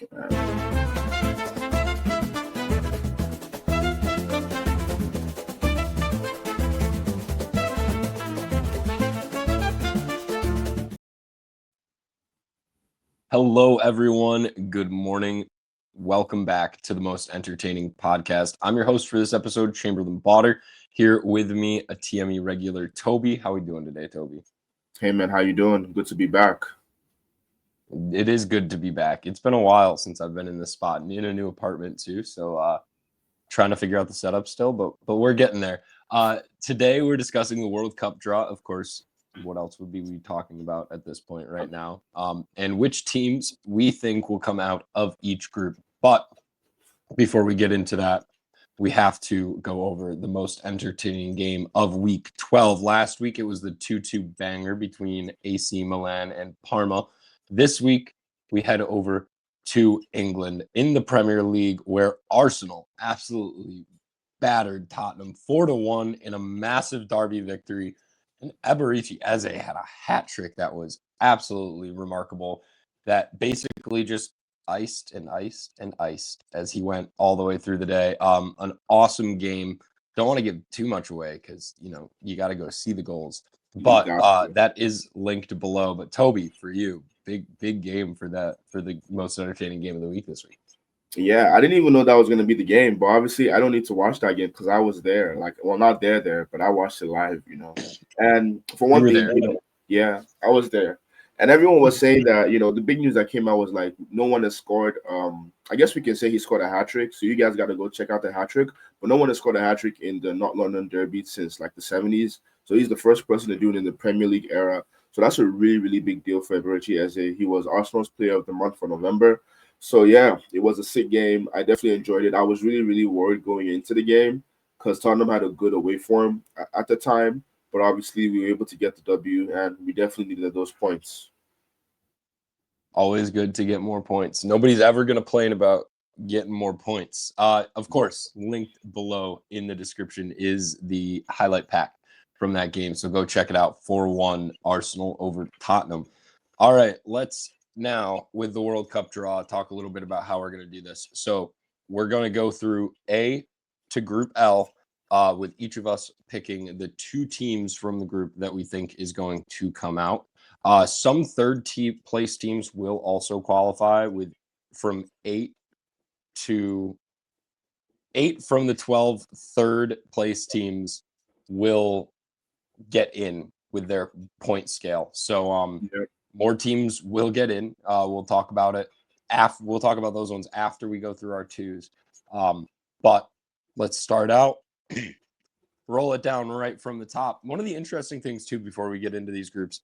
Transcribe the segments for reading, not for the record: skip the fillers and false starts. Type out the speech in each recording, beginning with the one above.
Hello, everyone. Good morning. Welcome back to the most entertaining podcast. I'm your host for this episode, Chamberlain Bauder. Here with me, a TME regular, Tobi. How are we doing today, Tobi? Hey, man. How you doing? Good to be back. It is good to be back. It's been a while since I've been in this spot and in a new apartment too. So trying to figure out the setup still, but we're getting there. Today we're discussing the World Cup draw, of course. What else would we be talking about at this point right now? And which teams we think will come out of each group. But before we get into that, we have to go over the most entertaining game of week 12. Last week, it was the 2-2 banger between AC Milan and Parma. This week, we head over to England in the Premier League, where Arsenal absolutely battered Tottenham 4-1 in a massive derby victory. And Eberechi Eze had a hat trick that was absolutely remarkable, that basically just iced as he went all the way through the day. An awesome game. Don't want to give too much away because, you got to go see the goals. But that is linked below. But Tobi, for you, big game for the most entertaining game of the week this week. Yeah, I didn't even know that was going to be the game, but obviously I don't need to watch that game because I was there. Not there, but I watched it live, And for one thing, yeah, I was there. And everyone was saying that, the big news that came out was like no one has scored. I guess we can say he scored a hat trick. So you guys got to go check out the hat trick. But no one has scored a hat trick in the North London Derby since like the 70s. So he's the first person to do it in the Premier League era. So that's a really, really big deal for Eberechi Eze. He was Arsenal's Player of the Month for November. So, yeah, it was a sick game. I definitely enjoyed it. I was really, really worried going into the game because Tottenham had a good away form at the time. But obviously, we were able to get the W, and we definitely needed those points. Always good to get more points. Nobody's ever going to complain about getting more points. Of course, linked below in the description is the highlight pack from that game. So go check it out. 4-1 Arsenal over Tottenham. All right, let's now, with the World Cup draw, talk a little bit about how we're going to do this. So we're going to go through A to Group L, with each of us picking the two teams from the group that we think is going to come out. Some third place teams will also qualify from 8 from the 12 third place teams will get in with their point scale. So more teams will get in. We'll talk about it. We'll talk about those ones after we go through our twos. But let's start out. Roll it down right from the top. One of the interesting things, too, before we get into these groups,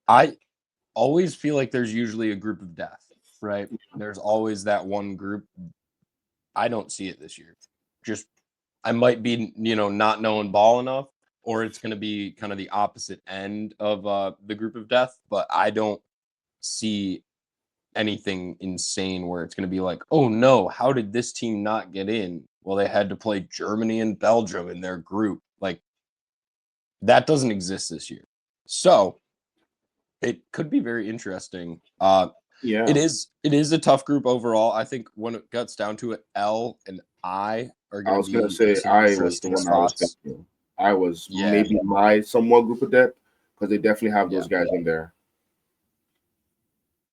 I always feel like there's usually a group of death, right? There's always that one group. I don't see it this year. Just I might be, not knowing ball enough, or it's going to be kind of the opposite end of the group of death. But I don't see anything insane where it's going to be like, oh, no, how did this team not get in? Well, they had to play Germany and Belgium in their group. Like, that doesn't exist this year. So it could be very interesting. It is a tough group overall. I think when it gets down to it, L and I are going to be. I was going to say I was the one spots. I was maybe my somewhat group of death because they definitely have those guys in there.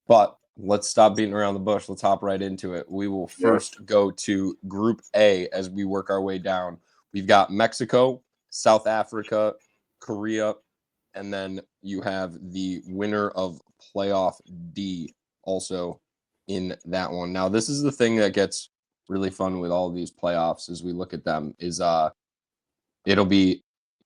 But let's stop beating around the bush. Let's hop right into it. We will first go to Group A as we work our way down. We've got Mexico, South Africa, Korea, and then you have the winner of playoff D also in that one. Now, this is the thing that gets really fun with all of these playoffs as we look at them is it'll be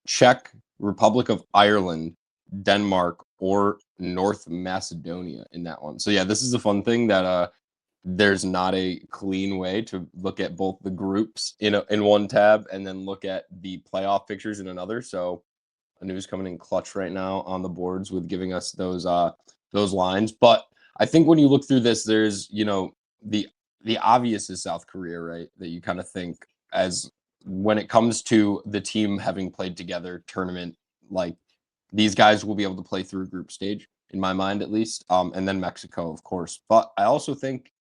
Czech, Republic of Ireland, Denmark, or North Macedonia in that one. So, yeah, this is a fun thing that there's not a clean way to look at both the groups in one tab and then look at the playoff pictures in another. So, Anu's coming in clutch right now on the boards with giving us those lines. But I think when you look through this, there's, the obvious is South Korea, right? That you kind of think as when it comes to the team having played together tournament, like these guys will be able to play through group stage in my mind, at least. And then Mexico, of course. But I also think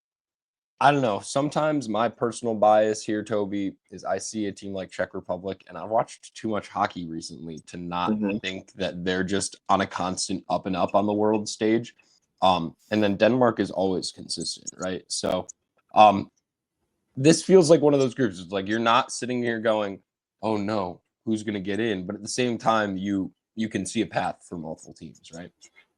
I don't know. Sometimes my personal bias here, Toby, is I see a team like Czech Republic, and I've watched too much hockey recently to not think that they're just on a constant up and up on the world stage. And then Denmark is always consistent, right? So this feels like one of those groups. It's like you're not sitting here going, "Oh no, who's going to get in?" But at the same time, you can see a path for multiple teams, right?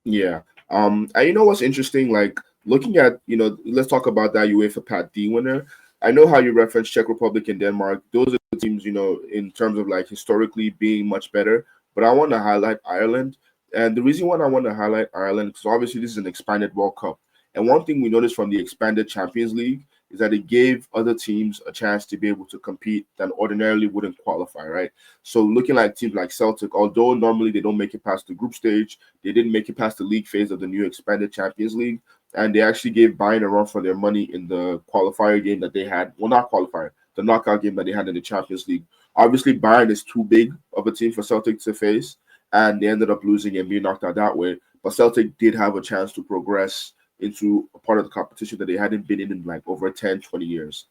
Yeah. And you know what's interesting? Like looking at, let's talk about that UEFA Pat D winner. I know how you referenced Czech Republic and Denmark. Those are the teams, in terms of like historically being much better. But I want to highlight Ireland. And the reason why I want to highlight Ireland, because obviously this is an expanded World Cup. And one thing we noticed from the expanded Champions League is that it gave other teams a chance to be able to compete that ordinarily wouldn't qualify, right? So looking like teams like Celtic, although normally they don't make it past the group stage, they didn't make it past the league phase of the new expanded Champions League, and they actually gave Bayern a run for their money in the qualifier game that they had. Well, not qualifier, the knockout game that they had in the Champions League. Obviously, Bayern is too big of a team for Celtic to face, and they ended up losing and being knocked out that way. But Celtic did have a chance to progress into a part of the competition that they hadn't been in like over 10, 20 years.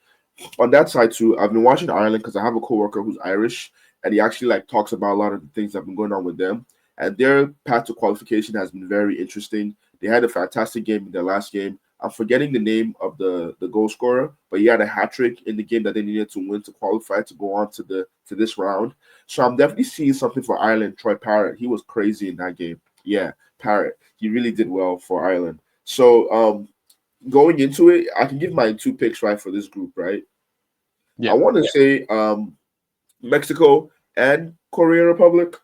On that side too, I've been watching Ireland because I have a coworker who's Irish, and he actually like talks about a lot of the things that have been going on with them. And their path to qualification has been very interesting. They had a fantastic game in their last game. I'm forgetting the name of the goal scorer, but he had a hat trick in the game that they needed to win to qualify to go on to this round. So I'm definitely seeing something for Ireland. Troy Parrott, he was crazy in that game. Yeah, Parrott, he really did well for Ireland. So going into it, I can give my two picks right for this group, right? Yeah. I want to say Mexico and Korea Republic.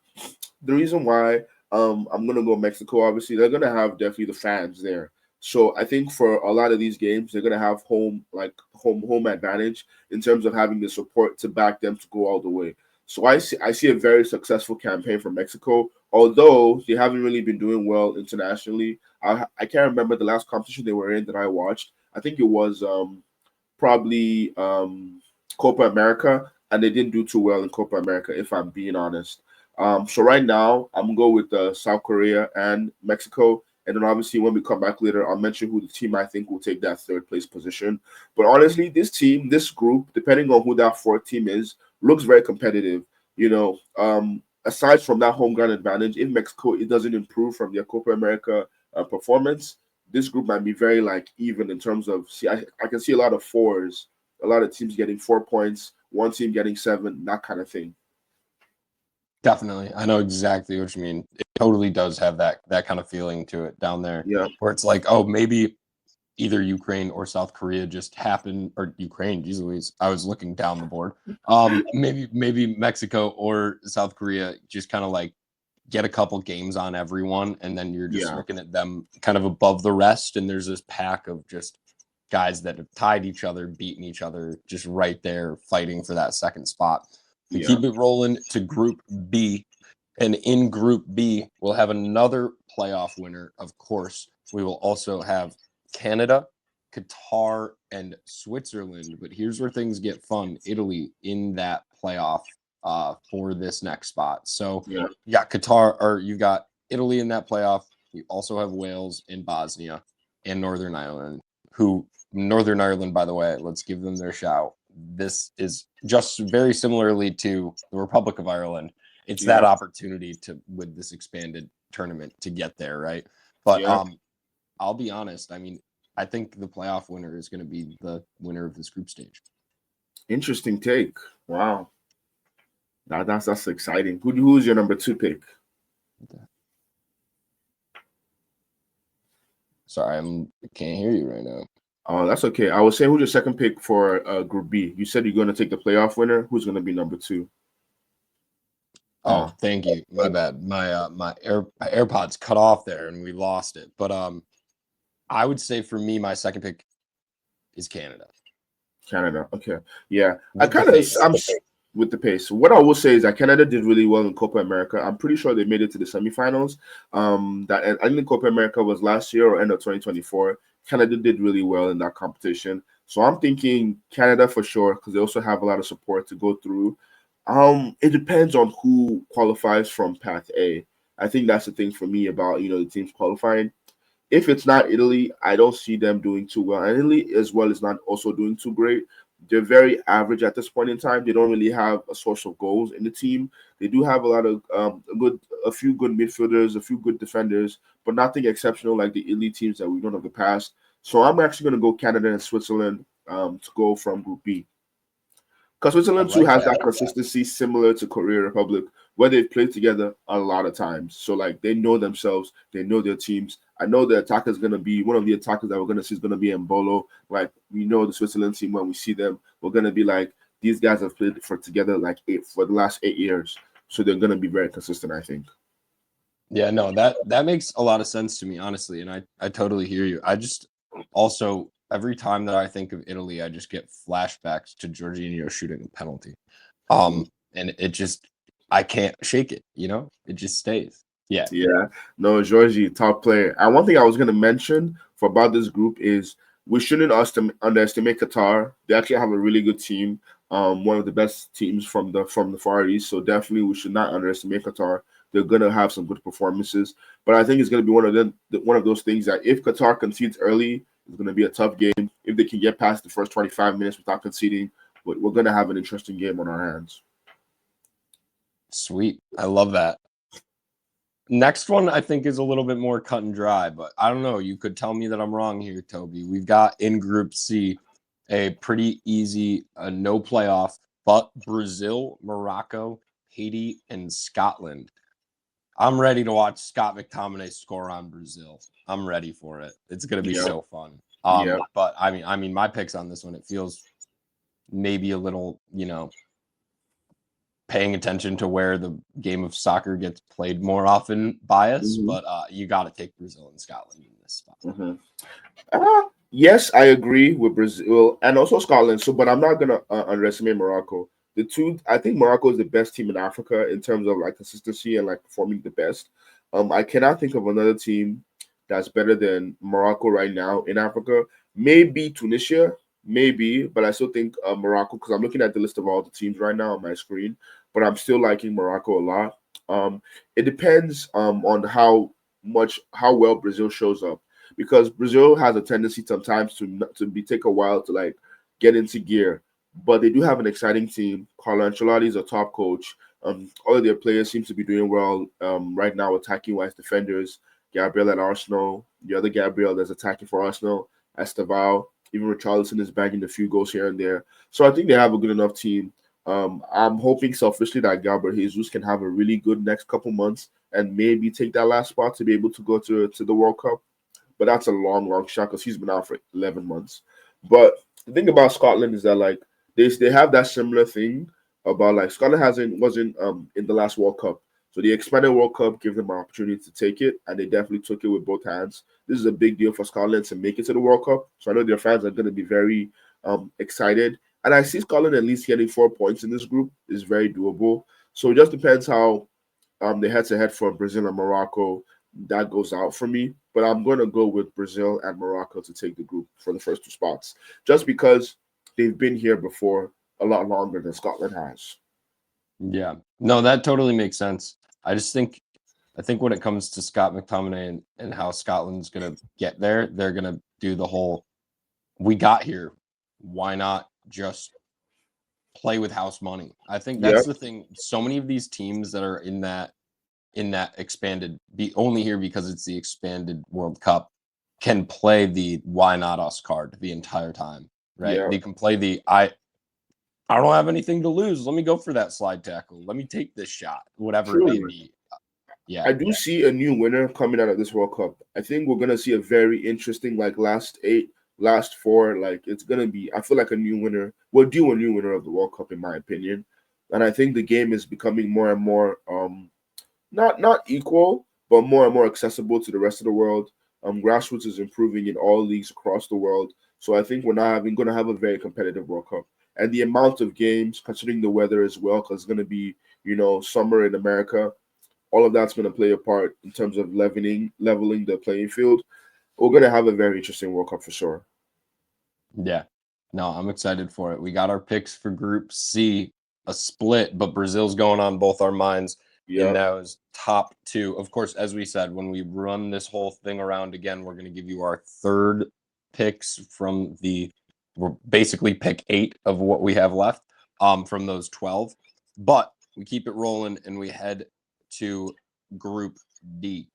The reason why I'm gonna go Mexico, obviously, they're gonna have definitely the fans there. So I think for a lot of these games, they're gonna have home advantage in terms of having the support to back them to go all the way. So I see a very successful campaign from Mexico, although they haven't really been doing well internationally. I can't remember the last competition they were in that I watched. I think it was probably Copa America, and they didn't do too well in Copa America, if I'm being honest. So right now, I'm gonna go with South Korea and Mexico, and then obviously when we come back later, I'll mention who the team I think will take that third place position. But honestly, this group, depending on who that fourth team is, looks very competitive. Aside from that home ground advantage, if Mexico it doesn't improve from their Copa America performance, this group might be very like even in terms of. See, I can see a lot of fours, a lot of teams getting 4 points, one team getting 7, that kind of thing. Definitely. I know exactly what you mean. It totally does have that kind of feeling to it down there. Yeah. Where it's like, oh, maybe either Ukraine or South Korea just happened, or Ukraine, geez Louise, I was looking down the board. Maybe Mexico or South Korea just kind of like get a couple games on everyone, and then you're just looking at them kind of above the rest, and there's this pack of just guys that have tied each other, beaten each other, just right there fighting for that second spot. We keep it rolling to Group B, and in Group B, we'll have another playoff winner. Of course, we will also have Canada, Qatar, and Switzerland. But here's where things get fun: Italy in that playoff for this next spot. So you got Qatar, or you got Italy in that playoff. You also have Wales and Bosnia and Northern Ireland, who Northern Ireland, by the way, let's give them their shout. This is just very similarly to the Republic of Ireland. It's that opportunity to, with this expanded tournament, to get there, right? But I'll be honest. I mean, I think the playoff winner is going to be the winner of this group stage. Interesting take. Wow. That's exciting. Who's your number 2 pick? Sorry, I can't hear you right now. Oh, that's okay. I was saying, who's your second pick for Group B? You said you're going to take the playoff winner. Who's going to be number 2? Oh, thank you. My bad. My AirPods cut off there and we lost it. But I would say for me, my second pick is Canada. Canada. Okay. Yeah. I'm with the pace. What I will say is that Canada did really well in Copa America. I'm pretty sure they made it to the semifinals. That I think Copa America was last year or end of 2024. Canada did really well in that competition. So I'm thinking Canada for sure, because they also have a lot of support to go through. It depends on who qualifies from Path A. I think that's the thing for me about the teams qualifying. if it's not Italy, I don't see them doing too well. And Italy as well is not also doing too great. They're very average at this point in time. They don't really have a source of goals in the team. They do have a lot of a few good midfielders, a few good defenders, but nothing exceptional like the elite teams that we've known of the past. So I'm actually going to go Canada and Switzerland to go from Group B. Because Switzerland too has that consistency similar to Korea Republic, where they've played together a lot of times. So like they know themselves, they know their teams. I know the attacker is gonna be one of the attackers that we're gonna see is gonna be Mbolo. Like we know the Switzerland team when we see them, we're gonna be like these guys have played for together like for the last 8 years. So they're gonna be very consistent, I think. Yeah, no, that makes a lot of sense to me, honestly, and I totally hear you. I just also every time that I think of Italy, I just get flashbacks to Jorginho shooting a penalty. And it just I can't shake it, It just stays. Yeah. Yeah. No, Georgie, top player. And one thing I was gonna mention for about this group is we shouldn't underestimate Qatar. They actually have a really good team. One of the best teams from the Far East. So definitely we should not underestimate Qatar. They're gonna have some good performances. But I think it's gonna be one of those things that if Qatar concedes early, it's gonna be a tough game. If they can get past the first 25 minutes without conceding, we're gonna have an interesting game on our hands. Sweet. I love that. Next one I think is a little bit more cut and dry, but I don't know. You could tell me that I'm wrong here, Toby. We've got in Group C a pretty easy no playoff, but Brazil, Morocco, Haiti, and Scotland. I'm ready to watch Scott McTominay score on Brazil. I'm ready for it. It's gonna be so fun. But I mean, my picks on this one, it feels maybe a little, paying attention to where the game of soccer gets played more often bias, but you got to take Brazil and Scotland in this spot. Yes, I agree with Brazil and also Scotland. So, but I'm not gonna underestimate Morocco. I think Morocco is the best team in Africa in terms of like consistency and like performing the best. I cannot think of another team that's better than Morocco right now in Africa. Maybe Tunisia, maybe, but I still think Morocco because I'm looking at the list of all the teams right now on my screen. But I'm still liking Morocco a lot. It depends on how well Brazil shows up because Brazil has a tendency sometimes to take a while to like get into gear. But they do have an exciting team. Carlo Ancelotti is a top coach. All of their players seem to be doing well right now, attacking wise defenders. Gabriel at Arsenal, the other Gabriel that's attacking for Arsenal, Estevao, even Richarlison is bagging a few goals here and there. So I think they have a good enough team. I'm hoping selfishly that Gabriel Jesus can have a really good next couple months and maybe take that last spot to be able to go to the World Cup. But that's a long, long shot because he's been out for 11 months. But the thing about Scotland is that like they have that similar thing about like Scotland wasn't in the last World Cup. So the expanded World Cup gave them an opportunity to take it, and they definitely took it with both hands. This is a big deal for Scotland to make it to the World Cup. So I know their fans are going to be very excited. And I see Scotland at least getting 4 points in this group is very doable. So it just depends how the head-to-head for Brazil and Morocco that goes out for me. But I'm going to go with Brazil and Morocco to take the group for the first 2 spots, just because they've been here before a lot longer than Scotland has. Yeah, no, that totally makes sense. I think when it comes to Scott McTominay and how Scotland's going to get there, they're going to do the whole, we got here, why not just play with house money? I think that's the thing. So many of these teams that are in that expanded, be only here because it's the expanded World Cup, can play the why not us card the entire time, right? They can play the I don't have anything to lose. Let me go for that slide tackle. Let me take this shot, whatever it may be. Yeah. I do see a new winner coming out of this World Cup. I think we're gonna see a very interesting like last 4. Like it's gonna be. I feel like a new winner. We'll do a new winner of the World Cup, in my opinion. And I think the game is becoming more and more not equal, but more and more accessible to the rest of the world. Grassroots is improving in all leagues across the world. So I think we're now going to have a very competitive World Cup. And the amount of games, considering the weather as well, because it's going to be, summer in America, all of that's going to play a part in terms of leveling the playing field. We're going to have a very interesting World Cup for sure. Yeah. No, I'm excited for it. We got our picks for Group C, a split, but Brazil's going on both our minds. in Yeah. those top two. Of course, as we said, when we run this whole thing around again, we're going to give you our third picks from we're basically pick 8 of what we have left from those 12. But we keep it rolling and we head to Group D,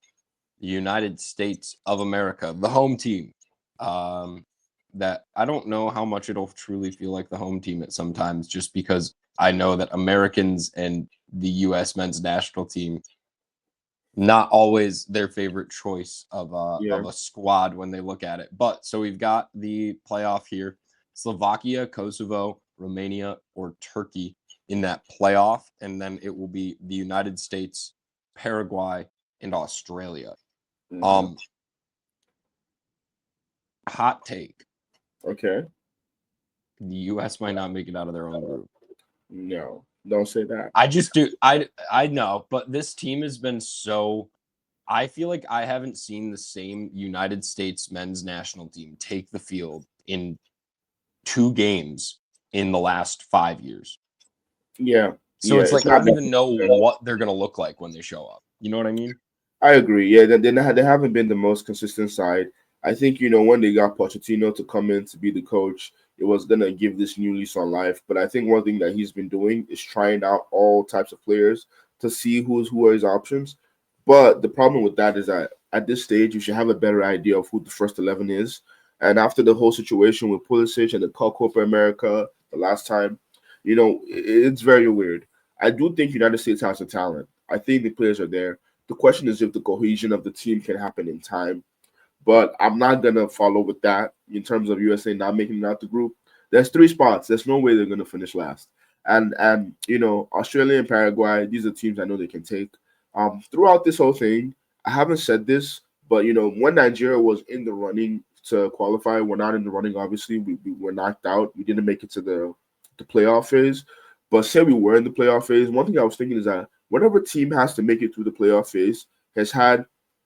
the United States of America, the home team. That I don't know how much it'll truly feel like the home team at sometimes, just because I know that Americans and the U.S. men's national team not always their favorite choice of a squad when they look at it. But so we've got the playoff here: Slovakia, Kosovo, Romania, or Turkey in that playoff, and then it will be the United States, Paraguay, and Australia. Mhm. Hot take: Okay. the U.S. might not make it out of their own group. No, don't say that. I just do. I know, but this team has been so. I feel like I haven't seen the same United States men's national team take the field in 2 games in the last 5 years. Yeah. So Yeah. it's It's like I not don't even know that. what they're gonna look like when they show up. You know what I mean? I agree. Yeah, they haven't been the most consistent side. I think when they got Pochettino to come in to be the coach, it was gonna give this new lease on life. But I think one thing that he's been doing is trying out all types of players to see who are his options. But the problem with that is that at this stage, you should have a better idea of who the first 11 is. And after the whole situation with Pulisic and the Copa America the last time, it's very weird. I do think United States has the talent. I think the players are there. The question is if the cohesion of the team can happen in time. But I'm not gonna follow with that in terms of USA not making it out the group. There's 3 spots. There's no way they're gonna finish last. And Australia and Paraguay, these are teams I know they can take. Throughout this whole thing, I haven't said this, but when Nigeria was in the running to qualify, we're not in the running. Obviously, we were knocked out. We didn't make it to the playoff phase. But say we were in the playoff phase, one thing I was thinking is that whatever team has to make it through the playoff phase has had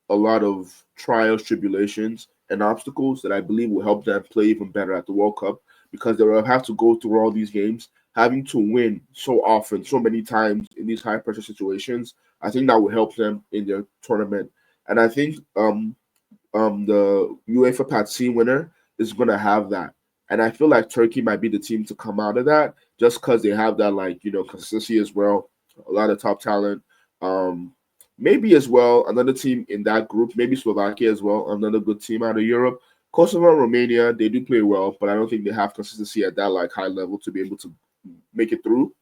a lot of trials, tribulations, and obstacles that I believe will help them play even better at the World Cup because they will have to go through all these games, having to win so often, so many times in these high pressure situations. I think that will help them in their tournament. And I think the UEFA Pat C winner is going to have that. And I feel like Turkey might be the team to come out of that just because they have that, consistency as well, a lot of top talent. Um, Maybe as well another team in that group, maybe Slovakia as well, another good team out of Europe. Kosovo and Romania, they do play well, but I don't think they have consistency at that high level to be able to make it through.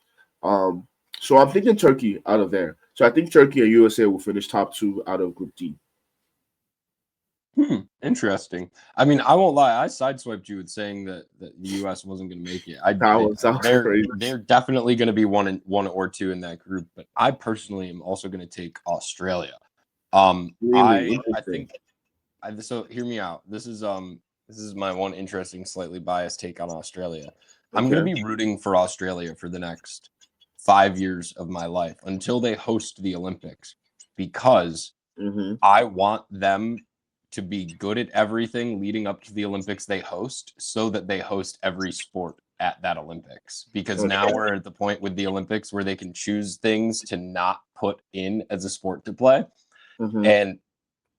Um, so I'm thinking Turkey out of there. So I think Turkey and USA will finish top 2 out of Group D. Interesting. I mean, I won't lie. I sideswiped you with saying that the U.S. wasn't going to make it. That was crazy. They're definitely going to be one or two in that group. But I personally am also going to take Australia. Really I interesting. think so. Hear me out. This is my one interesting, slightly biased take on Australia. I'm going Okay. to be rooting for Australia for the next 5 years of my life until they host the Olympics, because Mm-hmm. I want them to be good at everything leading up to the Olympics they host, so that they host every sport at that Olympics. Because now Okay. we're at the point with the Olympics where they can choose things to not put in as a sport to play. Mm-hmm. And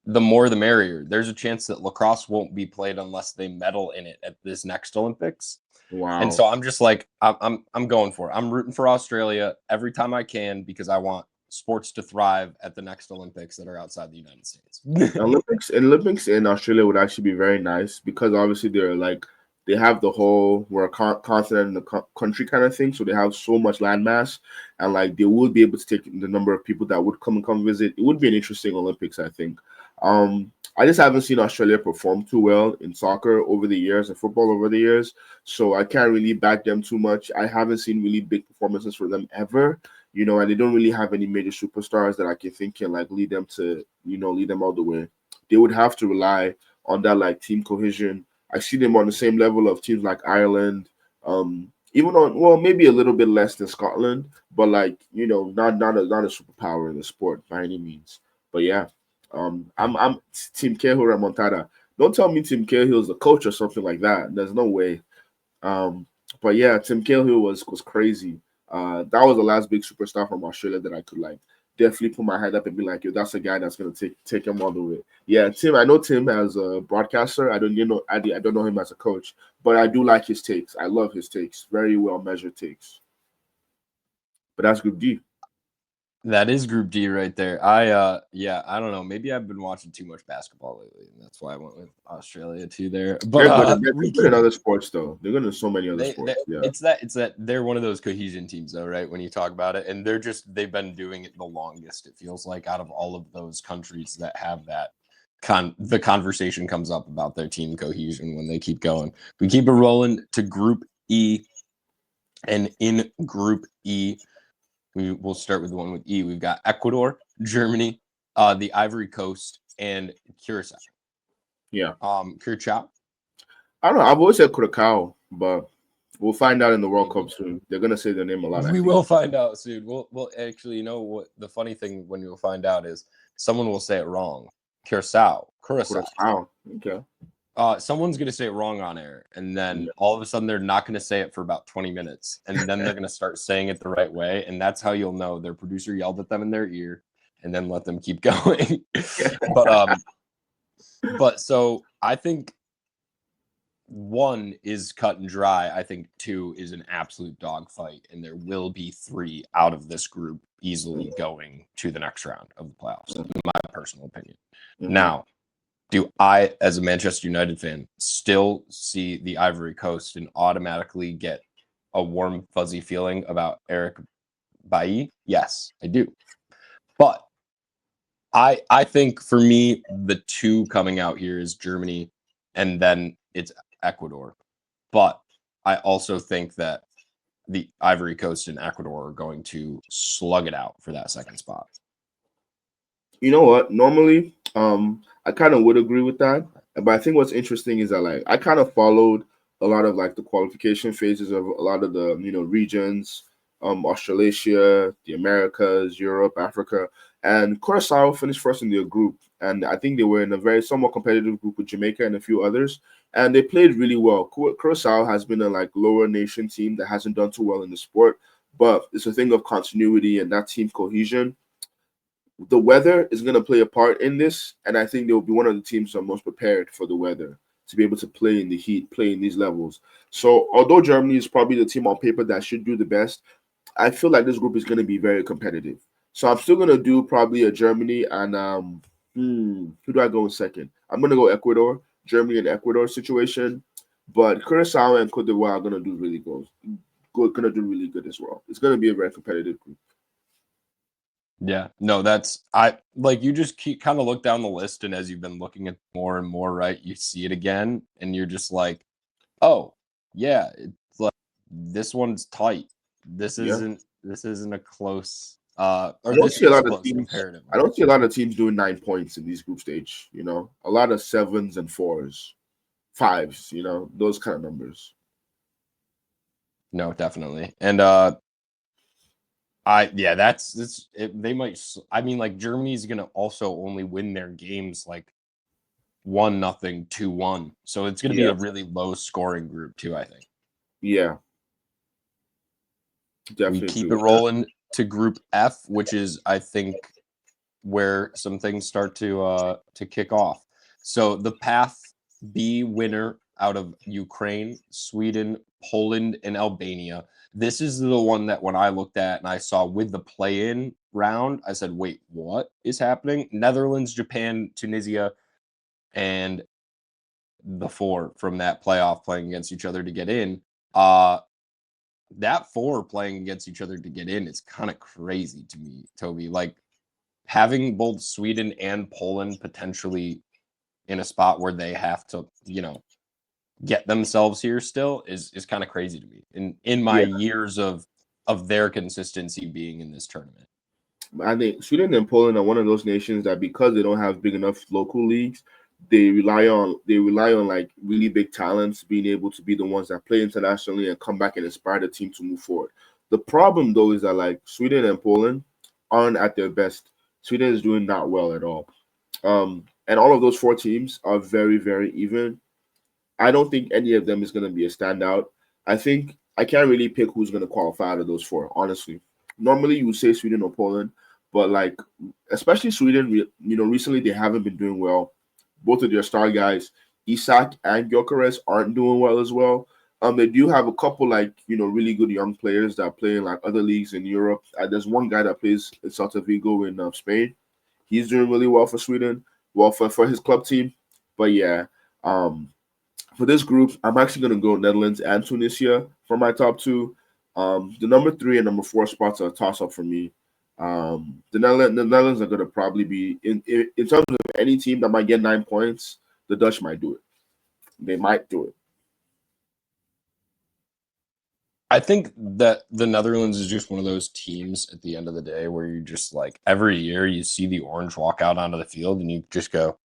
the more the merrier. There's a chance that lacrosse won't be played unless they medal in it at this next Olympics. And Wow. so I'm just like, I'm going for it. I'm rooting for Australia every time I can because I want sports to thrive at the next Olympics that are outside the United States. Olympics in Australia would actually be very nice because obviously they have the whole we're a continent and a country kind of thing, so they have so much landmass, and they would be able to take the number of people that would come visit. It would be an interesting Olympics, I think. I just haven't seen Australia perform too well in soccer over the years and football over the years, so I can't really back them too much. I haven't seen really big performances for them ever. And they don't really have any major superstars that I can think can lead them to, lead them all the way. They would have to rely on that team cohesion. I see them on the same level of teams like Ireland, even on maybe a little bit less than Scotland, but not a superpower in the sport by any means. But yeah, I'm Team Cahill Remontada. Don't tell me Tim Cahill is the coach or something like that. There's no way. Um, but yeah, Tim Cahill was crazy. That was the last big superstar from Australia that I could like. definitely put my hand up and be like, yo, that's a guy that's gonna take him all the way. Yeah, Tim. I know Tim as a broadcaster. I don't know him as a coach, but I do like his takes. I love his takes. Very well measured takes. But that's Group D. That is Group D right there. Yeah, I don't know. Maybe I've been watching too much basketball lately, and that's why I went with Australia too there. But They're good in other sports though. They're good in so many other sports. Yeah, it's that they're one of those cohesion teams though, right? When you talk about it, and they've been doing it the longest. It feels like out of all of those countries that have that the conversation comes up about their team cohesion when they keep going. We keep it rolling to Group E, and in Group E, we will start with the one with E. We've got Ecuador, Germany, the Ivory Coast, and Curacao. Yeah. Curacao. I don't know. I've always said Curacao, but we'll find out in the World Cup soon. They're gonna say their name a lot. We will find out soon. We'll actually, you know what? The funny thing when you'll find out is someone will say it wrong. Curacao. Okay. Someone's gonna say it wrong on air, and then all of a sudden they're not gonna say it for about 20 minutes, and then they're gonna start saying it the right way, and that's how you'll know their producer yelled at them in their ear, and then let them keep going. But so I think 1 is cut and dry. I think 2 is an absolute dogfight, and there will be 3 out of this group easily going to the next round of the playoffs, in my personal opinion. Now, do I, as a Manchester United fan, still see the Ivory Coast and automatically get a warm, fuzzy feeling about Eric Bailly? Yes, I do. But I think for me, the 2 coming out here is Germany, and then it's Ecuador. But I also think that the Ivory Coast and Ecuador are going to slug it out for that second spot. You know what? Normally, I kind of would agree with that. But I think what's interesting is that like I kind of followed a lot of like the qualification phases of a lot of the regions, Australasia, the Americas, Europe, Africa, and Curacao finished first in their group. And I think they were in a very somewhat competitive group with Jamaica and a few others, and they played really well. Curacao has been a like lower nation team that hasn't done too well in the sport, but it's a thing of continuity and that team cohesion. The weather is going to play a part in this, and I think they will be one of the teams that are most prepared for the weather to be able to play in the heat, play in these levels. So, although Germany is probably the team on paper that should do the best, I feel like this group is going to be very competitive. So, I'm still going to do probably a Germany and who do I go in second? I'm going to go Ecuador, Germany and Ecuador situation, but Curacao and Cote d'Ivoire are going to do really good. Going to do really good as well. It's going to be a very competitive group. Yeah, no, that's I like you just keep kind of look down the list, and as you've been looking at more and more, right, you see it again, and you're just like, oh, yeah, it's like this one's tight. This isn't a close or I don't this see a is lot of close teams. comparatively. I don't see a lot of teams doing 9 points in these group stage. You know, a lot of 7s and 4s, 5s. You know, those kind of numbers. No, definitely, and they might. I mean, like Germany's gonna also only win their games like 1-0, 2-1. So it's gonna be a really low scoring group too, I think. Yeah. Definitely. We keep it rolling to Group F, which is I think where some things start to kick off. So the Path B winner out of Ukraine, Sweden, Poland, and Albania. This is the one that when I looked at and I saw with the play-in round, I said, wait, what is happening? Netherlands, Japan, Tunisia, and the 4 from that playoff playing against each other to get in. That 4 playing against each other to get in is kind of crazy to me, Toby. Like having both Sweden and Poland potentially in a spot where they have to, get themselves here still is kind of crazy to me. In my years of their consistency being in this tournament. I think Sweden and Poland are one of those nations that because they don't have big enough local leagues, they rely on like really big talents being able to be the ones that play internationally and come back and inspire the team to move forward. The problem though is that like Sweden and Poland aren't at their best. Sweden is doing not well at all. And all of those 4 teams are very, very even. I don't think any of them is going to be a standout. I think I can't really pick who's going to qualify out of those 4, honestly. Normally, you would say Sweden or Poland, but like especially Sweden, recently they haven't been doing well. Both of their star guys, Isak and Gyökeres, aren't doing well as well. They do have a couple like really good young players that play in like other leagues in Europe. There's one guy that plays in Celta Vigo in Spain. He's doing really well for Sweden, well for his club team. But yeah, um, for this group, I'm actually going to go Netherlands and Tunisia for my top two. The number 3 and number 4 spots are a toss up for me. The Netherlands are going to probably be in terms of any team that might get 9 points. The Dutch might do it. They might do it. I think that the Netherlands is just one of those teams at the end of the day where you just like every year you see the orange walk out onto the field and you just go,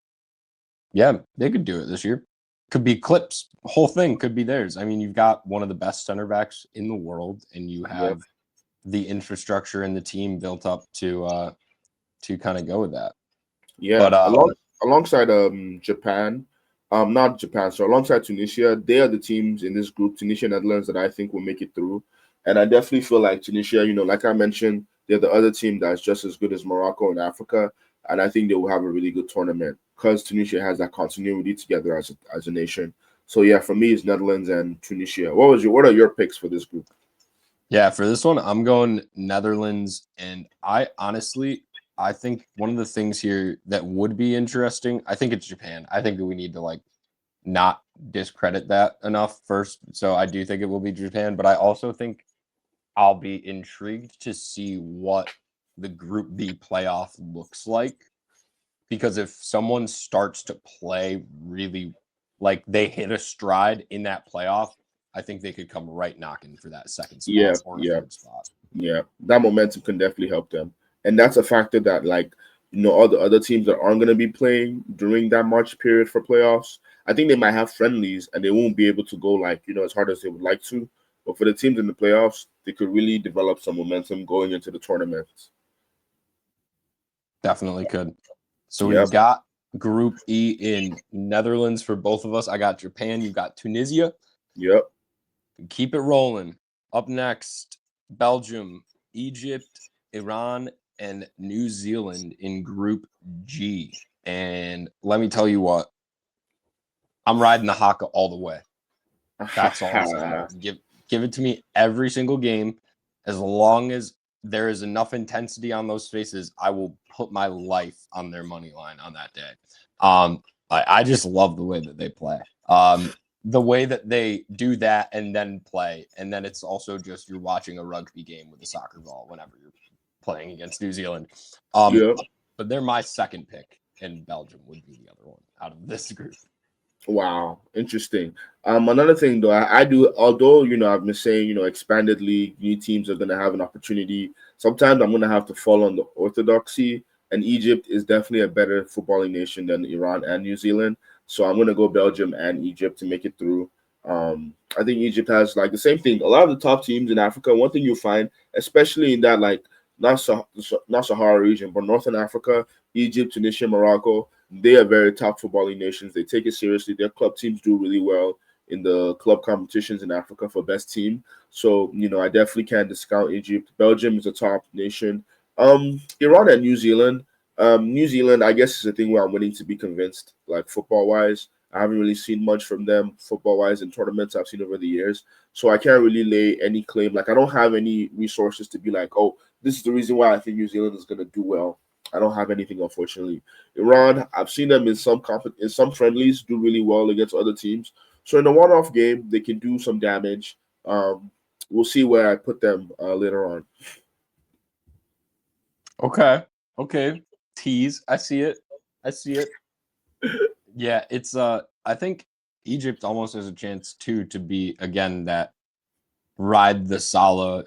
yeah, they could do it this year. Could be clips. Whole thing could be theirs. I mean, you've got one of the best center backs in the world, and you have the infrastructure and the team built up to kind of go with that. Yeah, But alongside Japan, not Japan, so alongside Tunisia, they are the teams in this group, Tunisia, Netherlands, that I think will make it through. And I definitely feel like Tunisia, like I mentioned, they're the other team that's just as good as Morocco in Africa, and I think they will have a really good tournament because Tunisia has that continuity together as a nation. So yeah, for me, it's Netherlands and Tunisia. What are your picks for this group? yeah, for this one, I'm going Netherlands, and I think one of the things here that would be interesting, I think it's Japan. I think that we need to like not discredit that enough first. So I do think it will be Japan, but I also think I'll be intrigued to see what the Group B playoff looks like. Because if someone starts to play really like they hit a stride in that playoff, I think they could come right knocking for that second Yeah, spot or yeah. third spot. Yeah, that momentum can definitely help them, and that's a factor that all the other teams that aren't going to be playing during that March period for playoffs. I think they might have friendlies and they won't be able to go as hard as they would like to. But for the teams in the playoffs, they could really develop some momentum going into the tournaments. Definitely could. So Yep. we've got Group E in Netherlands for both of us. I got Japan. You've got Tunisia. Yep. Keep it rolling. Up next, Belgium, Egypt, Iran, and New Zealand in Group G. And let me tell you what, I'm riding the Haka all the way. That's all I'm saying. Give it to me every single game. As long as there is enough intensity on those faces, I will put my life on their money line on that day. I just love the way that they play. The way that they do that and then play, and then it's also just you're watching a rugby game with a soccer ball whenever you're playing against New Zealand. Yep. But they're my second pick, and Belgium would be the other one out of this group. Wow, interesting. Another thing though, I do. Although I've been saying expanded league, new teams are going to have an opportunity. Sometimes I'm going to have to fall on the orthodoxy, and Egypt is definitely a better footballing nation than Iran and New Zealand. So I'm going to go Belgium and Egypt to make it through. I think Egypt has like the same thing. A lot of the top teams in Africa. One thing you'll find, especially in that like not Sahara region, but Northern Africa, Egypt, Tunisia, Morocco, they are very top footballing nations. They take it seriously. Their club teams do really well in the club competitions in Africa for best team. So, I definitely can't discount Egypt. Belgium is a top nation. Iran and New Zealand. New Zealand, I guess, is a thing where I'm willing to be convinced, like football wise. I haven't really seen much from them football wise in tournaments I've seen over the years. So I can't really lay any claim. Like I don't have any resources to be like, oh, this is the reason why I think New Zealand is gonna do well. I don't have anything, unfortunately. Iran, I've seen them in some friendlies do really well against other teams. So in a one-off game, they can do some damage. We'll see where I put them later on. Okay. Tease. I see it. Yeah, it's I think Egypt almost has a chance too to be again that ride the Salah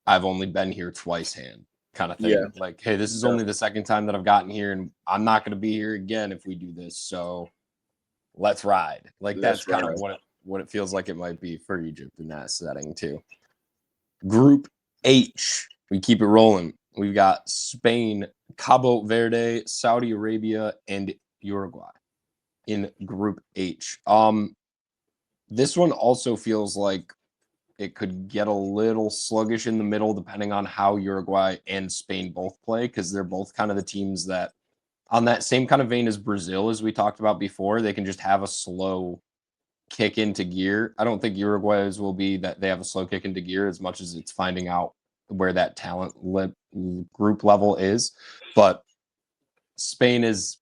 I've only been here twice hand kind of thing. Yeah. Like, hey, this is only the second time that I've gotten here and I'm not going to be here again if we do this. So let's ride. Like that's kind of what it feels like it might be for Egypt in that setting too. Group H, we keep it rolling. We've got Spain, Cabo Verde, Saudi Arabia, and Uruguay in Group H. This one also feels like it could get a little sluggish in the middle depending on how Uruguay and Spain both play, because they're both kind of the teams that, on that same kind of vein as Brazil, as we talked about before, they can just have a slow kick into gear. I don't think Uruguay's will be that they have a slow kick into gear as much as it's finding out where that talent group level is. But Spain is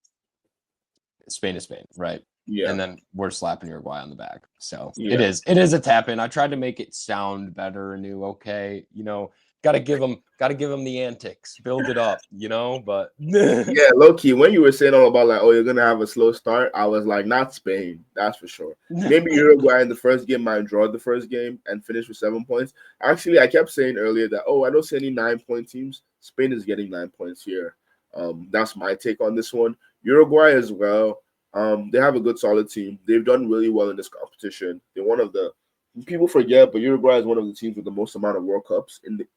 Spain, right? Yeah. And then we're slapping Uruguay on the back. So Yeah. it is a tap in. I tried to make it sound better and new. Okay, gotta give them the antics, build it up, but Yeah, low key, when you were saying all about like, oh, you're gonna have a slow start, I was like, not Spain, that's for sure. Maybe Uruguay in the first game might draw the first game and finish with 7 points. Actually, I kept saying earlier that, oh, I don't see any 9-point teams. Spain is getting 9 points here. That's my take on this one. Uruguay as well. They have a good solid team. They've done really well in this competition. They're one of the people forget, but Uruguay is one of the teams with the most amount of World Cups in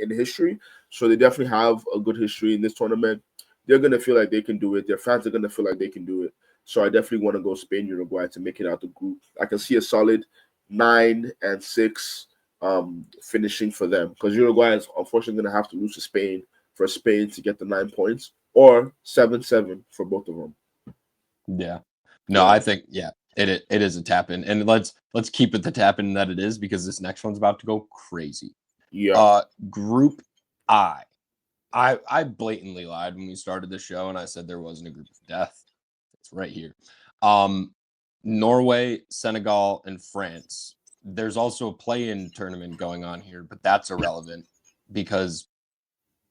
history. So they definitely have a good history in this tournament. They're gonna feel like they can do it. Their fans are gonna feel like they can do it. So I definitely want to go Spain, Uruguay to make it out the group. I can see a solid 9-6 finishing for them, because Uruguay is unfortunately gonna have to lose to Spain for Spain to get the 9 points, or 7-7 for both of them. Yeah. No, I think it is a tap in, and let's keep it the tap in that it is, because this next one's about to go crazy. Yeah. Group I blatantly lied when we started the show, and I said there wasn't a group of death. It's right here. Norway, Senegal, and France. There's also a play-in tournament going on here, but that's irrelevant because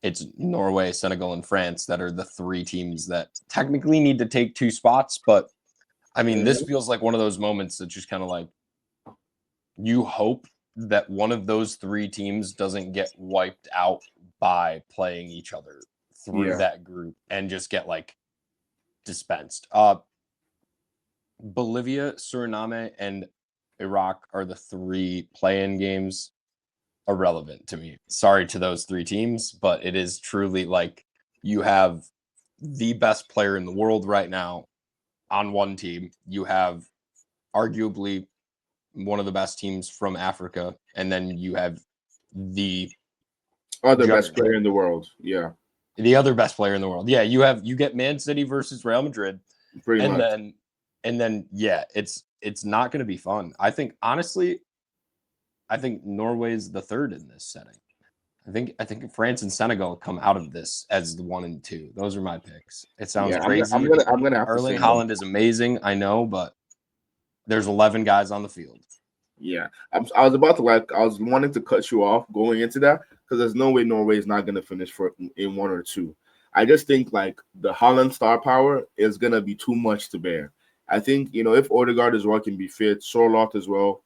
it's Norway, Senegal, and France that are the three teams that technically need to take 2 spots. But I mean, this feels like one of those moments that just kind of like, you hope that one of those 3 teams doesn't get wiped out by playing each other through that group and just get like dispensed. Bolivia, Suriname, and Iraq are the 3 play-in games. Irrelevant to me. Sorry to those 3 teams, but it is truly like, you have the best player in the world right now on one team. You have arguably one of the best teams from Africa, and then you have the other best player in the world. Yeah. The other best player in the world. Yeah, you get Man City versus Real Madrid. Pretty much. And then it's not going to be fun. I think honestly, Norway's the third in this setting. I think France and Senegal come out of this as the 1 and 2. Those are my picks. It sounds crazy. I'm gonna have Erling Haaland is amazing, I know, but there's 11 guys on the field. Yeah, I was about to I was wanting to cut you off going into that, because there's no way Norway is not gonna finish in 1 or 2. I just think like the Haaland star power is gonna be too much to bear. I think if Odegaard as well can be fit, Sorloth as well.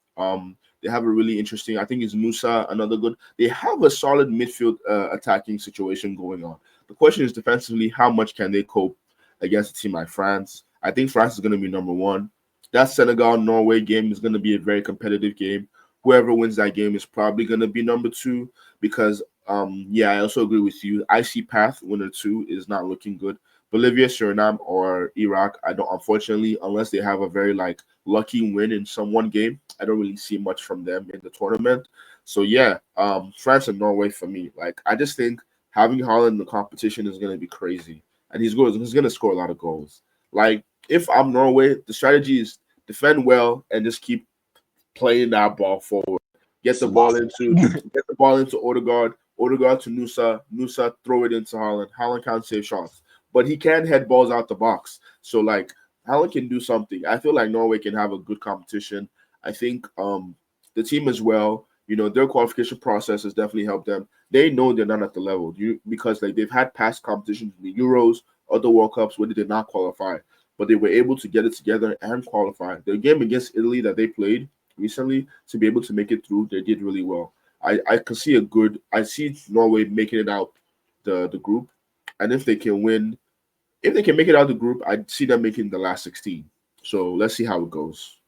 They have a really interesting. I think it's Musa, another good. They have a solid midfield attacking situation going on. The question is defensively, how much can they cope against a team like France? I think France is going to be number 1. That Senegal-Norway game is going to be a very competitive game. Whoever wins that game is probably going to be number 2, because, I also agree with you. I see path winner 2 is not looking good. Bolivia, Suriname, or Iraq, I don't, unfortunately, unless they have a very lucky win in some one game, I don't really see much from them in the tournament. So France and Norway for me. I just think having Haaland in the competition is going to be crazy, and he's going to score a lot of goals. If I'm Norway, the strategy is defend well and just keep playing that ball forward. Get the ball into Odegaard. Odegaard to Nusa, throw it into Haaland. Haaland can't save shots, but he can head balls out the box. So Haaland can do something. I feel like Norway can have a good competition. I think the team as well, their qualification process has definitely helped them. They know they're not at the level because they've had past competitions in the Euros, other World Cups where they did not qualify, but they were able to get it together and qualify. Their game against Italy that they played recently, to be able to make it through, they did really well. I can see I see Norway making it out the group, and if they can make it out the group, I'd see them making the last 16. So let's see how it goes.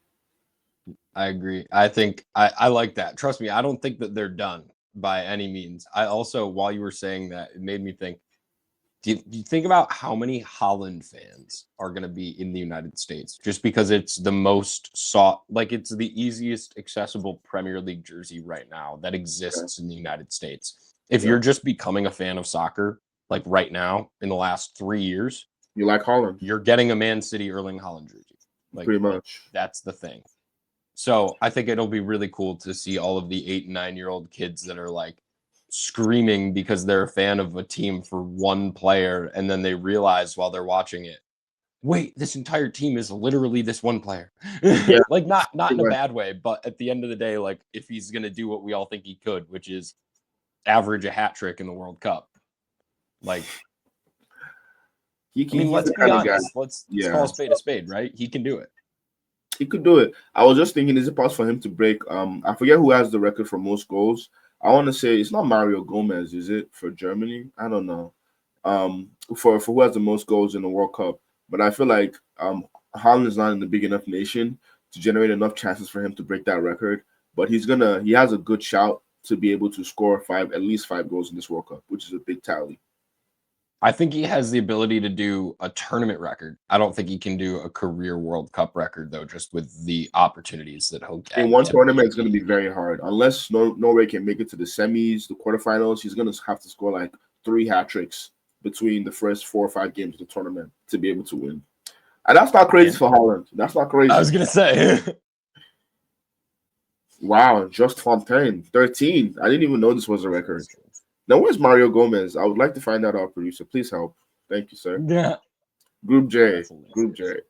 I agree. I think I like that. Trust me, I don't think that they're done by any means. I also, while you were saying that, it made me think, Do you think about how many Holland fans are going to be in the United States just because it's the most sought, like it's the easiest accessible Premier League jersey right now that exists in the United States. If you're just becoming a fan of soccer, like right now in the last 3 years, you like Holland. You're getting a Man City Erling Haaland jersey. Like, pretty much. That's the thing. So I think it'll be really cool to see all of the 8 and 9-year-old kids that are like screaming because they're a fan of a team for one player, and then they realize while they're watching it, wait, this entire team is literally this one player. Yeah. Like not in a bad way, but at the end of the day, like if he's gonna do what we all think he could, which is average a hat trick in the World Cup, like. Let's be honest. Let's call a spade, right? He can do it. He could do it. I was just thinking, is it possible for him to break? I forget who has the record for most goals. I want to say it's not Mario Gomez, is it, for Germany? I don't know. For who has the most goals in the World Cup, but I feel like Holland is not in the big enough nation to generate enough chances for him to break that record. But he has a good shout to be able to score at least 5 goals in this World Cup, which is a big tally. I think he has the ability to do a tournament record. I don't think he can do a career World Cup record, though, just with the opportunities that he'll get. In one tournament, it's going to be very hard. Unless Norway can make it to the semis, the quarterfinals, he's going to have to score like 3 hat tricks between the first 4 or 5 games of the tournament to be able to win. And that's not crazy for Holland. That's not crazy. I was going to say. Wow, Just Fontaine, 13. I didn't even know this was a record. Now, where's Mario Gomez? I would like to find out, our producer. Please help. Thank you, sir. Yeah. Group J. Group J.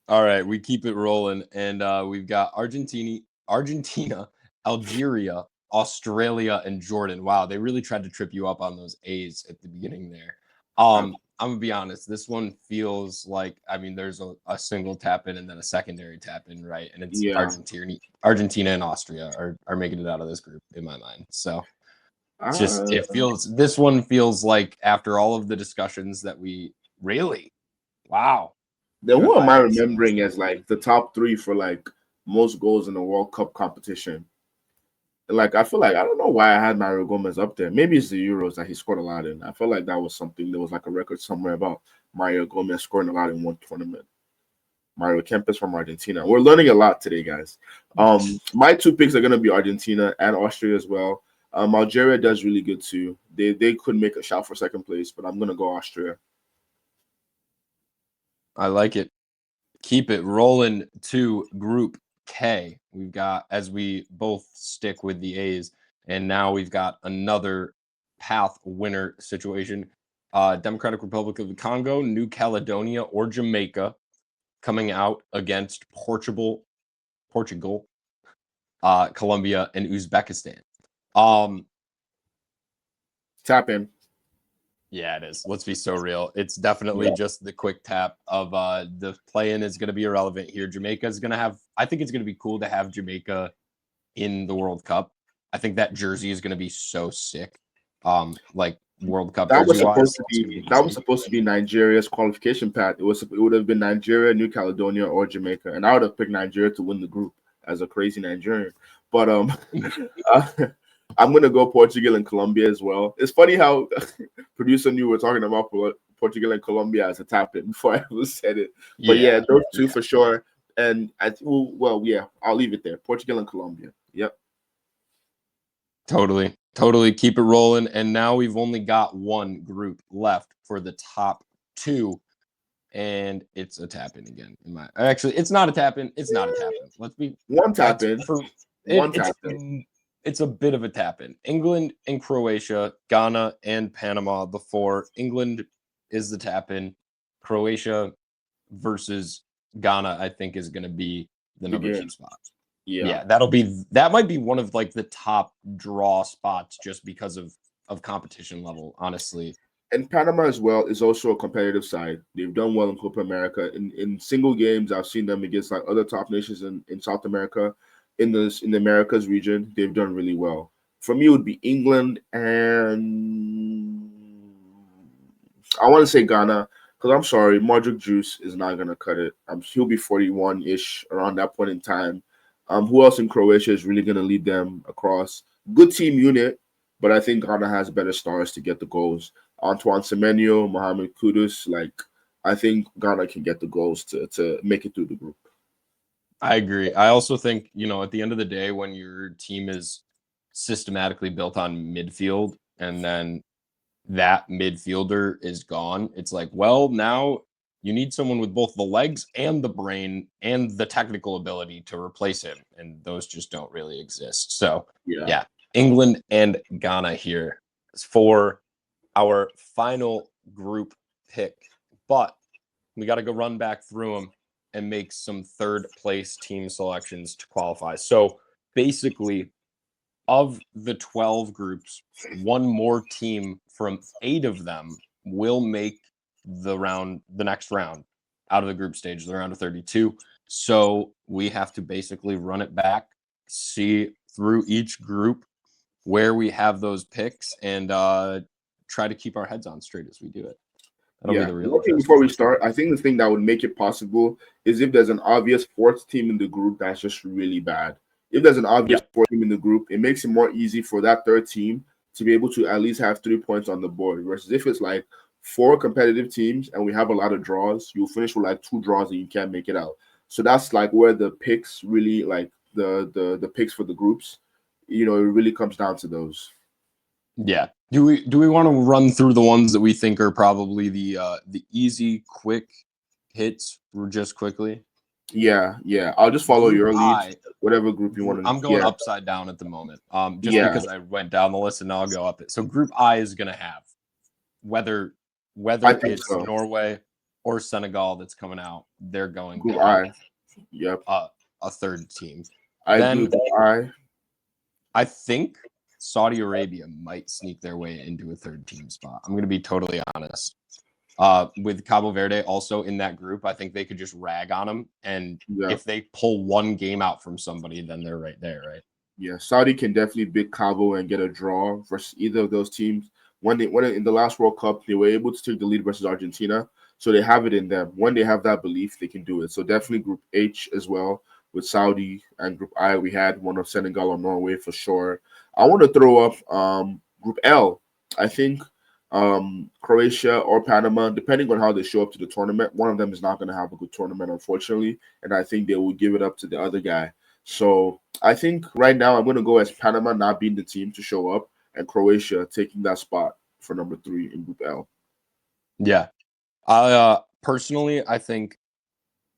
All right, we keep it rolling. And we've got Argentina, Algeria, Australia, and Jordan. Wow, they really tried to trip you up on those A's at the beginning there. I'm going to be honest. This one feels like, there's a single tap in and then a secondary tap in, right? And it's Argentina and Austria are making it out of this group in my mind. So. This one feels like after all of the discussions that wow. Then who am I remembering as like the top 3 for like most goals in the World Cup competition? Like, I feel like, I don't know why I had Mario Gomez up there. Maybe it's the Euros that he scored a lot in. I feel like that was something, there was like a record somewhere about Mario Gomez scoring a lot in one tournament. Mario Kempes from Argentina. We're learning a lot today, guys. My 2 picks are going to be Argentina and Austria as well. Algeria does really good too. They could make a shout for second place, but I'm gonna go Austria. I like it. Keep it rolling to Group K. We've got, as we both stick with the A's, and now we've got another path winner situation. Democratic Republic of the Congo, New Caledonia, or Jamaica coming out against Portugal, Colombia, and Uzbekistan. Tap in. Yeah, it is. Let's be so real. It's definitely just the quick tap of the play-in is going to be irrelevant here. Jamaica is going to have, I think it's going to be cool to have Jamaica in the World Cup. I think that jersey is going to be so sick. Like World Cup. That was supposed to be Nigeria's qualification path. It would have been Nigeria, New Caledonia, or Jamaica, and I would have picked Nigeria to win the group as a crazy Nigerian. But I'm going to go Portugal and Colombia as well. It's funny how producer knew we're talking about Portugal and Colombia as a tap-in before I ever said it. But yeah, those 2 for sure. And I'll leave it there. Portugal and Colombia. Yep. Totally keep it rolling. And now we've only got one group left for the top 2. And it's a tap-in again. It's not a tap-in. It's not a tap-in. Let's be one tap-in. It's a bit of a tap-in. England and Croatia, Ghana and Panama, the 4. England is the tap-in. Croatia versus Ghana, I think, is going to be the number 2 spot. Yeah, that might be one of like the top draw spots just because of competition level, honestly. And Panama as well is also a competitive side. They've done well in Copa America. In single games, I've seen them against like other top nations in South America. In the Americas region, they've done really well. For me, it would be England and I want to say Ghana because I'm sorry, Modric Juice is not going to cut it. He'll be 41-ish around that point in time. Who else in Croatia is really going to lead them across? Good team unit, but I think Ghana has better stars to get the goals. Antoine Semenyo, Mohamed Kudus. Like, I think Ghana can get the goals to make it through the group. I agree. I also think, at the end of the day, when your team is systematically built on midfield and then that midfielder is gone, it's like, well, now you need someone with both the legs and the brain and the technical ability to replace him. And those just don't really exist. So, yeah, England and Ghana here for our final group pick. But we got to go run back through them and make some third place team selections to qualify. So basically, of the 12 groups, one more team from 8 of them will make the next round out of the group stage, the round of 32. So we have to basically run it back, see through each group where we have those picks, and try to keep our heads on straight as we do it. That'll be the real one thing before we start, I think the thing that would make it possible is if there's an obvious fourth team in the group that's just really bad. If there's an obvious fourth team in the group, it makes it more easy for that third team to be able to at least have 3 points on the board. Versus if it's like 4 competitive teams and we have a lot of draws, you'll finish with like 2 draws and you can't make it out. So that's like where the picks really, like the picks for the groups, it really comes down to those. Yeah. Do we want to run through the ones that we think are probably the easy, quick hits just quickly? Yeah. I'll just follow your lead. Whatever group you want to. I'm going upside down at the moment. Because I went down the list and now I'll go up it. So Group I is going to have whether it's Norway or Senegal that's coming out, they're going Group I. Yep. A third team. I think Saudi Arabia might sneak their way into a third team spot. I'm going to be totally honest. With Cabo Verde also in that group, I think they could just rag on them. And if they pull one game out from somebody, then they're right there, right? Yeah, Saudi can definitely beat Cabo and get a draw versus either of those teams. When in the last World Cup, they were able to take the lead versus Argentina. So they have it in them. When they have that belief, they can do it. So definitely Group H as well with Saudi, and Group I, we had one of Senegal or Norway for sure. I want to throw up Group L. I think Croatia or Panama, depending on how they show up to the tournament, one of them is not going to have a good tournament, unfortunately, and I think they will give it up to the other guy. So I think right now I'm going to go as Panama not being the team to show up and Croatia taking that spot for number 3 in Group L. Yeah. Personally, I think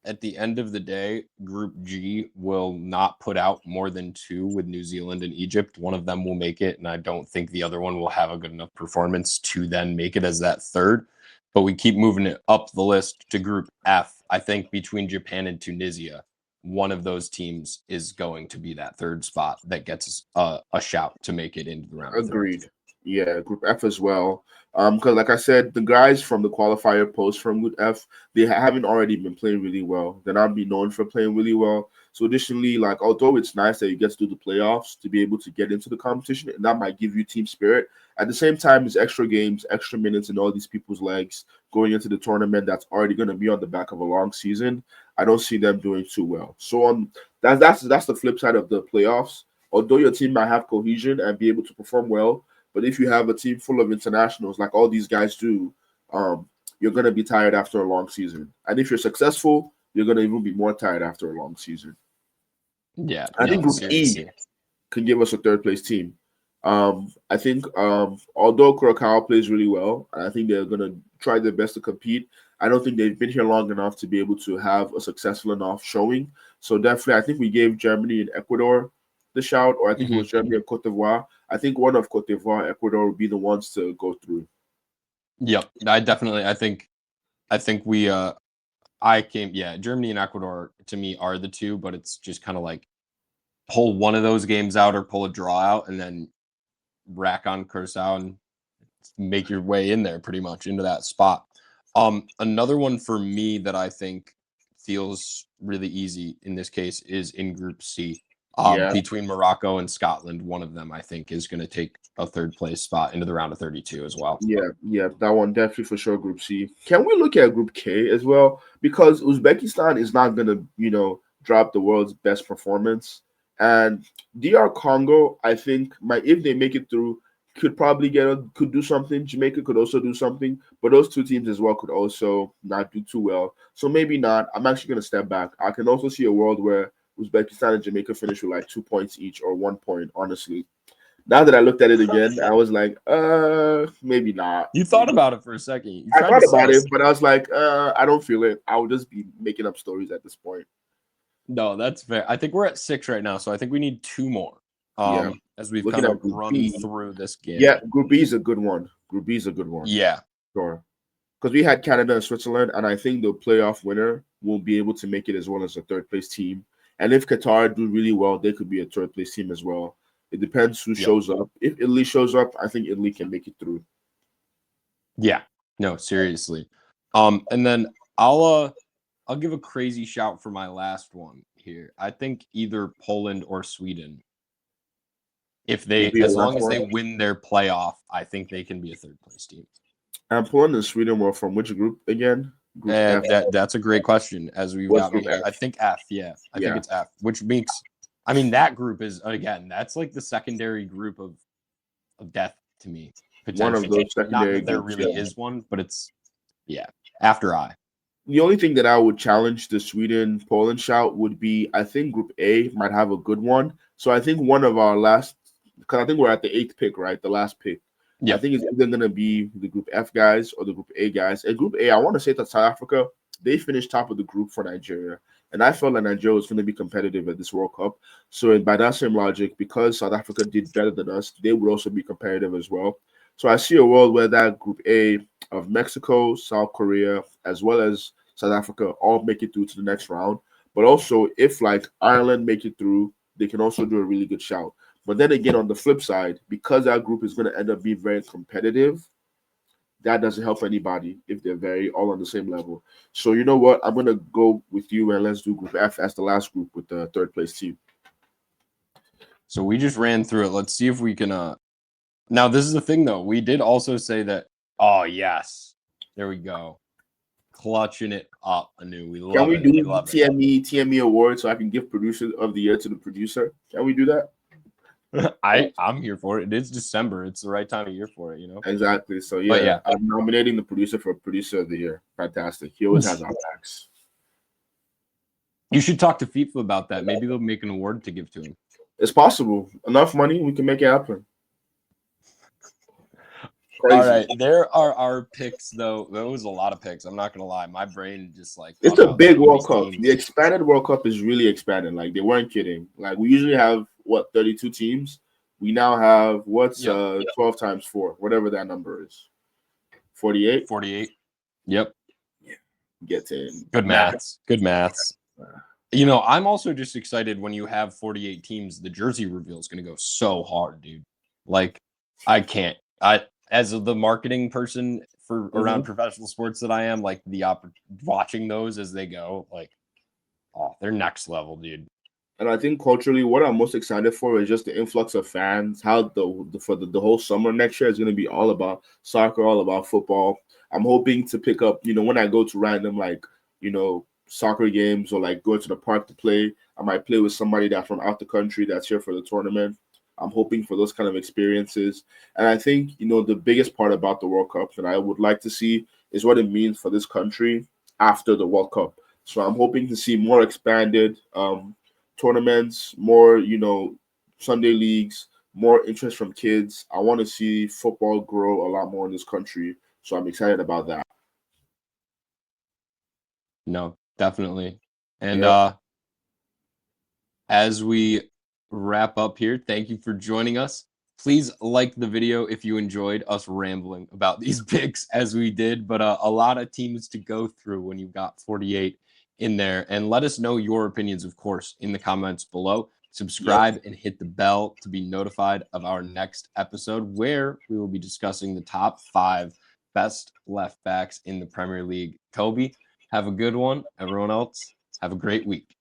at the end of the day, Group G will not put out more than 2 with New Zealand and Egypt. One of them will make it, and I don't think the other one will have a good enough performance to then make it as that third. But we keep moving it up the list to Group F. I think between Japan and Tunisia, one of those teams is going to be that third spot that gets a shout to make it into the round. Agreed. Yeah, Group F as well. Because like I said, the guys from the qualifier post from Group F, they haven't already been playing really well. They're not being known for playing really well. So additionally, like although it's nice that you get to do the playoffs to be able to get into the competition, and that might give you team spirit. At the same time, it's extra games, extra minutes, and all these people's legs going into the tournament that's already going to be on the back of a long season. I don't see them doing too well. So that's the flip side of the playoffs. Although your team might have cohesion and be able to perform well, but if you have a team full of internationals like all these guys do, you're going to be tired after a long season. And if you're successful, you're going to even be more tired after a long season. Yeah. I think Group E can give us a third place team. I think although Curacao plays really well, and I think they're going to try their best to compete, I don't think they've been here long enough to be able to have a successful enough showing. So definitely, I think we gave Germany and Ecuador the shout, or I think it was Germany and Cote d'Ivoire. I think one of Cote d'Ivoire, Ecuador would be the ones to go through. Yep, I think we Germany and Ecuador to me are the two, but it's just kind of like pull one of those games out or pull a draw out and then rack on Curacao and make your way in there pretty much into that spot. Another one for me that I think feels really easy in this case is in Group C. Between Morocco and Scotland, one of them I think is going to take a third place spot into the round of 32 as well. Yeah, that one definitely for sure. Group C. Can we look at Group K as well? Because Uzbekistan is not going to, drop the world's best performance, and DR Congo, I think, if they make it through, could probably could do something. Jamaica could also do something, but those two teams as well could also not do too well. So maybe not. I'm actually going to step back. I can also see a world where Uzbekistan and Jamaica finish with like 2 points each or 1 point. Honestly, now that I looked at it again, I was like, maybe not. You thought about it for a second. You I tried thought to about sell it, us. but I was like, I don't feel it. I would just be making up stories at this point. No, that's fair. I think we're at 6 right now, so I think we need 2 more. Yeah. As we've Looking kind at of Group run B. through this game. Yeah, Group B is a good one. Group B is a good one. Yeah. Sure. Because we had Canada and Switzerland, and I think the playoff winner will be able to make it as well as a third place team. And if Qatar do really well, they could be a third place team as well. It depends who shows up. If Italy shows up, I think Italy can make it through. Yeah. No, seriously. And then I'll give a crazy shout for my last one here. I think either Poland or Sweden. If they, as long as they win their playoff, I think they can be a third place team. And Poland and Sweden were from which group again? Group F. That's a great question. As we've got me, I think F. Yeah, I think it's F. Which makes, I mean, that group is again. That's like the secondary group of death to me. One of those secondary. Not that there really is one, but it's after I. The only thing that I would challenge the Sweden-Poland shout would be I think Group A might have a good one. So I think one of our last, because I think we're at the 8th pick, right? The last pick. Yeah. I think it's either going to be the Group F guys or the Group A guys. And Group A, I want to say that South Africa, they finished top of the group for Nigeria. And I felt like Nigeria was going to be competitive at this World Cup. So by that same logic, because South Africa did better than us, they would also be competitive as well. So I see a world where that Group A of Mexico, South Korea, as well as South Africa all make it through to the next round. But also, if like Ireland make it through, they can also do a really good shout. But then again, on the flip side, because that group is going to end up being very competitive, that doesn't help anybody if they're very all on the same level. So you know what? I'm going to go with you and let's do Group F as the last group with the third place team. So we just ran through it. Let's see if we can Now, this is the thing, though. We did also say that, oh, yes. There we go. Clutching it up anew. We love it. Can we do TME award so I can give producer of the year to the producer? Can we do that? I'm here for it. It is December. It's the right time of year for it, you know? Exactly. So, yeah, I'm nominating the producer for producer of the year. Fantastic. He always has our backs. You should talk to FIFA about that. Maybe they'll make an award to give to him. It's possible. Enough money, we can make it happen. Crazy. All right, there are our picks, though. There was a lot of picks. I'm not gonna lie, my brain just like it's a big World Cup. The expanded World Cup is really expanded. Like they weren't kidding. Like we usually have 32 teams. We now have 12 times 4, whatever that number is. 48. 48. Yep. Yeah. Get in. Good maths. Good maths. You know, I'm also just excited when you have 48 teams. The jersey reveal is gonna go so hard, dude. Like, I can't. As the marketing person for around professional sports that I am, like watching those as they go, like, oh, they're next level, dude. And I think culturally, what I'm most excited for is just the influx of fans. How the whole summer next year is going to be all about soccer, all about football. I'm hoping to pick up, when I go to random soccer games or like go to the park to play, I might play with somebody that's from out the country that's here for the tournament. I'm hoping for those kind of experiences. And I think, the biggest part about the World Cup that I would like to see is what it means for this country after the World Cup. So I'm hoping to see more expanded tournaments, more, Sunday leagues, more interest from kids. I want to see football grow a lot more in this country. So I'm excited about that. No, definitely. And as we wrap up here, thank you for joining us. Please like the video if you enjoyed us rambling about these picks as we did, but a lot of teams to go through when you've got 48 in there. And let us know your opinions, of course, in the comments below. Subscribe and hit the bell to be notified of our next episode, where we will be discussing the top 5 best left backs in the Premier League. Tobi, have a good one. Everyone else, have a great week.